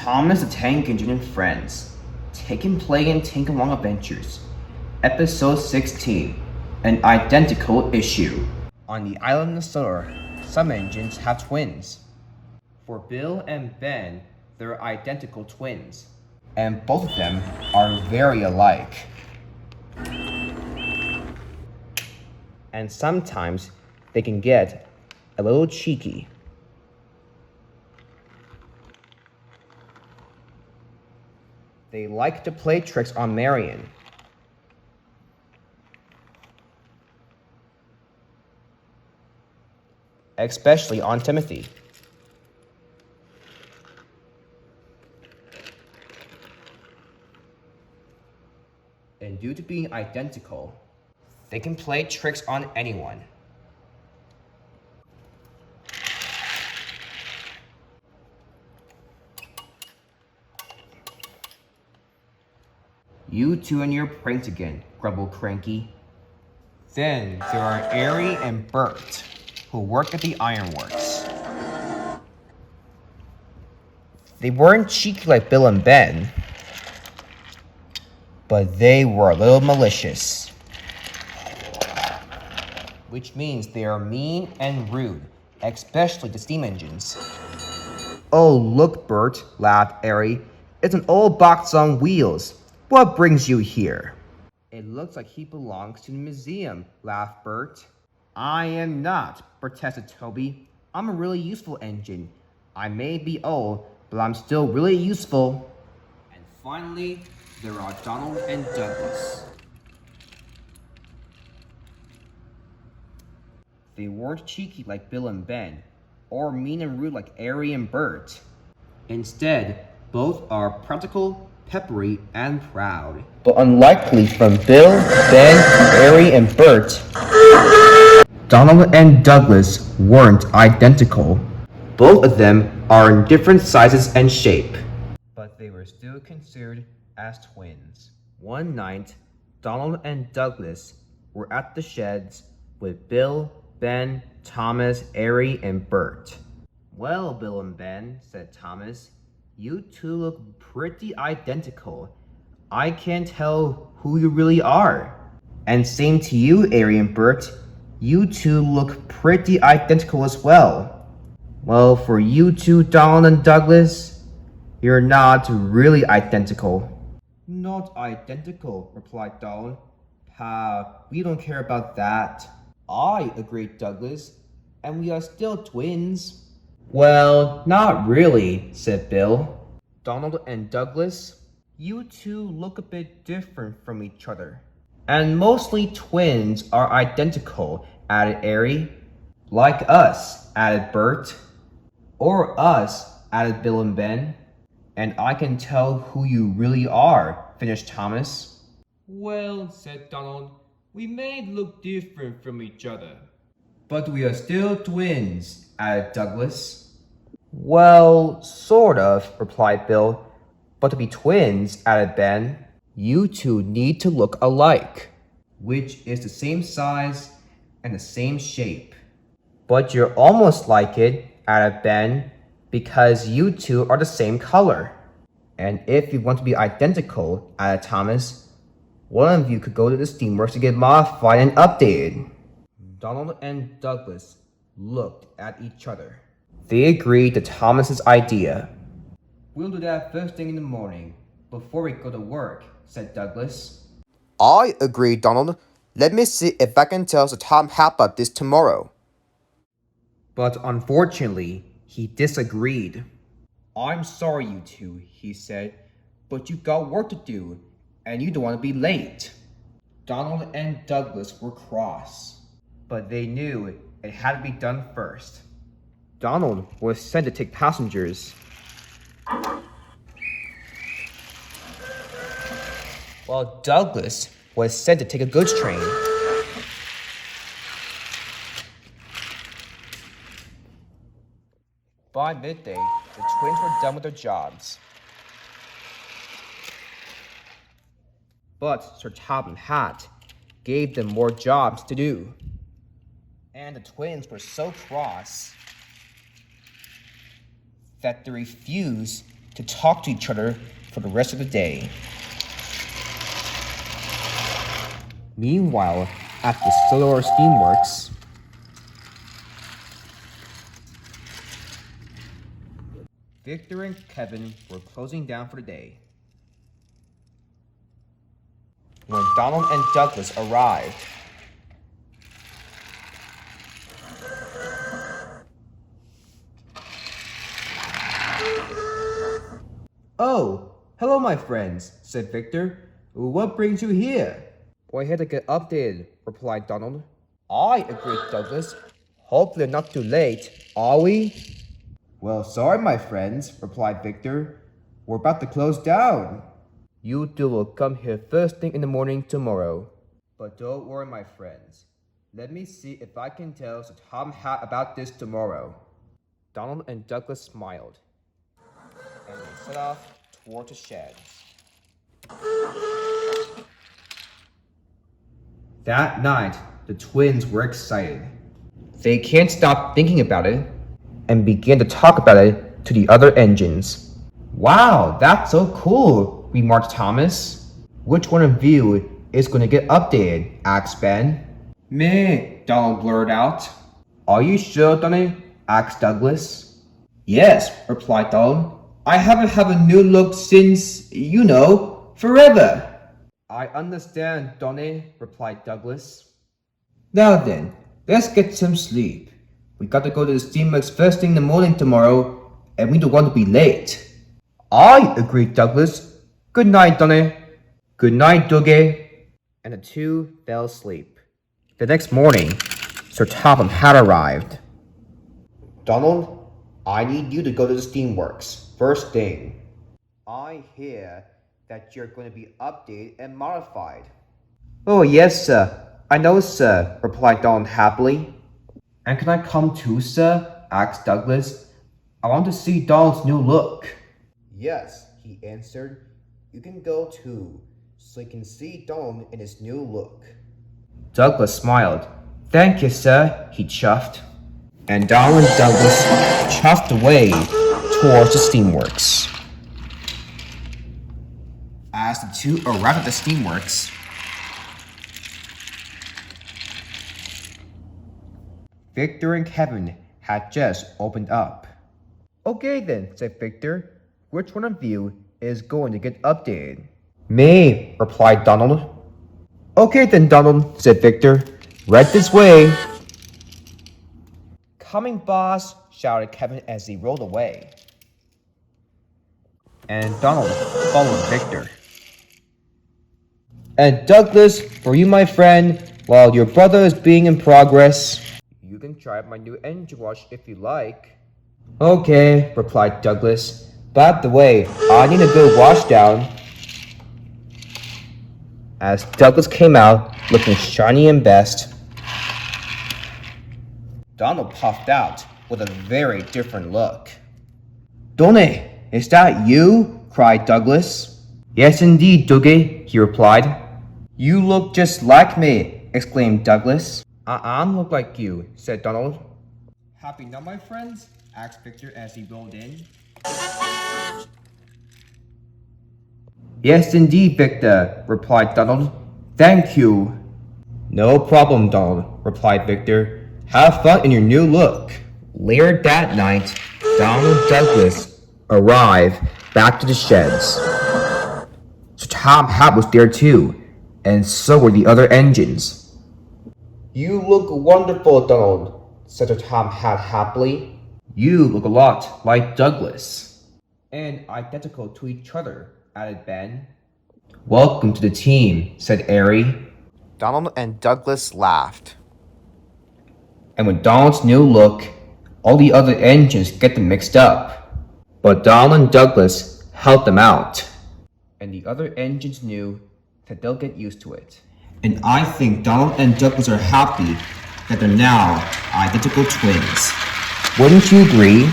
Thomas the Tank Engine and Friends, Take and Play and Tank Along Adventures, Episode 16, An Identical Issue. On the island of Solar, some engines have twins. For Bill and Ben, they're identical twins, and both of them are very alike. And sometimes they can get a little cheeky. They like to play tricks on Marion. Especially on Timothy. And due to being identical, they can play tricks on anyone. You two and your pranks again, grumbled Cranky. Then there are Ari and Bert, who work at the ironworks. They weren't cheeky like Bill and Ben, but they were a little malicious. Which means they are mean and rude, especially to steam engines. Oh, look, Bert, laughed Ari. It's an old box on wheels. What brings you here? It looks like he belongs to the museum, laughed Bert. I am not, protested Toby. I'm a really useful engine. I may be old, but I'm still really useful. And finally, there are Donald and Douglas. They weren't cheeky like Bill and Ben, or mean and rude like Ari and Bert. Instead, both are practical, peppery, and proud. But unlikely from Bill, Ben, Ari, and Bert, Donald and Douglas weren't identical. Both of them are in different sizes and shape, but they were still considered as twins. One night, Donald and Douglas were at the sheds with Bill, Ben, Thomas, Ari, and Bert. Well, Bill and Ben, said Thomas, you two look pretty identical. I can't tell who you really are. And same to you, Ari and Bert. You two look pretty identical as well. Well, for you two, Donald and Douglas, you're not really identical. Not identical, replied Donald. We don't care about that. I agreed, Douglas, and we are still twins. Well, not really, said Bill. Donald and Douglas, you two look a bit different from each other. And mostly twins are identical, added Ari. Like us, added Bert. Or us, added Bill and Ben. And I can tell who you really are, finished Thomas. Well, said Donald, we may look different from each other. But we are still twins, added Douglas. Well, sort of, replied Bill. But to be twins, added Ben, you two need to look alike, which is the same size and the same shape. But you're almost like it, added Ben, because you two are the same color. And if you want to be identical, added Thomas, one of you could go to the steamworks to get modified and updated. Donald and Douglas looked at each other. They agreed to Thomas's idea. We'll do that first thing in the morning, before we go to work, said Douglas. I agree, Donald. Let me see if I can tell Sir Tom about this tomorrow. But unfortunately, he disagreed. I'm sorry, you two, he said, but you've got work to do, and you don't want to be late. Donald and Douglas were cross, but they knew it had to be done first. Donald was sent to take passengers, while Douglas was sent to take a goods train. By midday, the twins were done with their jobs. But Sir Topham Hatt gave them more jobs to do. And the twins were so cross that they refused to talk to each other for the rest of the day. Meanwhile, at the Solar Steamworks, Victor and Kevin were closing down for the day when Donald and Douglas arrived. "Oh, hello my friends," said Victor. "What brings you here?" "We're here to get updated," replied Donald. "I agree, Douglas. Hopefully not too late, are we?" "Well, sorry, my friends," replied Victor. "We're about to close down." "You two will come here first thing in the morning tomorrow." "But don't worry, my friends. Let me see if I can tell Sir Tom Hat about this tomorrow." Donald and Douglas smiled, and they set off toward the sheds. That night, the twins were excited. They can't stop thinking about it and began to talk about it to the other engines. "Wow, that's so cool," remarked Thomas. "Which one of you is going to get updated?" asked Ben. "Me," Donald blurted out. "Are you sure, Donnie?" asked Douglas. "Yes," replied Donald. "I haven't had a new look since, forever." "I understand, Donnie," replied Douglas. "Now then, let's get some sleep. We got to go to the steamworks first thing in the morning tomorrow, and we don't want to be late." "I agree, Douglas. Good night, Donnie." "Good night, Dougie." And the two fell asleep. The next morning, Sir Topham had arrived. "Donald, I need you to go to the steamworks first thing. I hear that you're going to be updated and modified." "Oh, yes, sir. I know, sir," replied Donald happily. "And can I come too, sir?" asked Douglas. "I want to see Donald's new look." "Yes," he answered. "You can go too, so you can see Donald in his new look." Douglas smiled. "Thank you, sir," he chuffed. And Donald and Douglas chuffed away towards the steamworks. As the two arrived at the steamworks, Victor and Kevin had just opened up. "Okay then," said Victor. "Which one of you is going to get updated?" "Me," replied Donald. "Okay then, Donald," said Victor. "Right this way." "Coming, boss," shouted Kevin as he rolled away. And Donald followed Victor. "And Douglas, for you, my friend, while your brother is being in progress, you can try out my new engine wash if you like." "Okay," replied Douglas. "By the way, I need a good wash down." As Douglas came out, looking shiny and best, Donald puffed out with a very different look. "Donnie, is that you?" cried Douglas. "Yes, indeed, Dougie," he replied. "You look just like me," exclaimed Douglas. "I look like you," said Donald. "Happy now, my friends?" asked Victor as he rolled in. "Yes, indeed, Victor," replied Donald. "Thank you." "No problem, Donald," replied Victor. "Have fun in your new look." Later that night, Donald and Douglas arrived back to the sheds. So Tom Hat was there too, and so were the other engines. "You look wonderful, Donald," said Tom Hat happily. "You look a lot like Douglas." "And identical to each other," added Ben. "Welcome to the team," said Airy. Donald and Douglas laughed. And with Donald's new look, all the other engines get them mixed up. But Donald and Douglas helped them out. And the other engines knew that they'll get used to it. And I think Donald and Douglas are happy that they're now identical twins. Wouldn't you agree?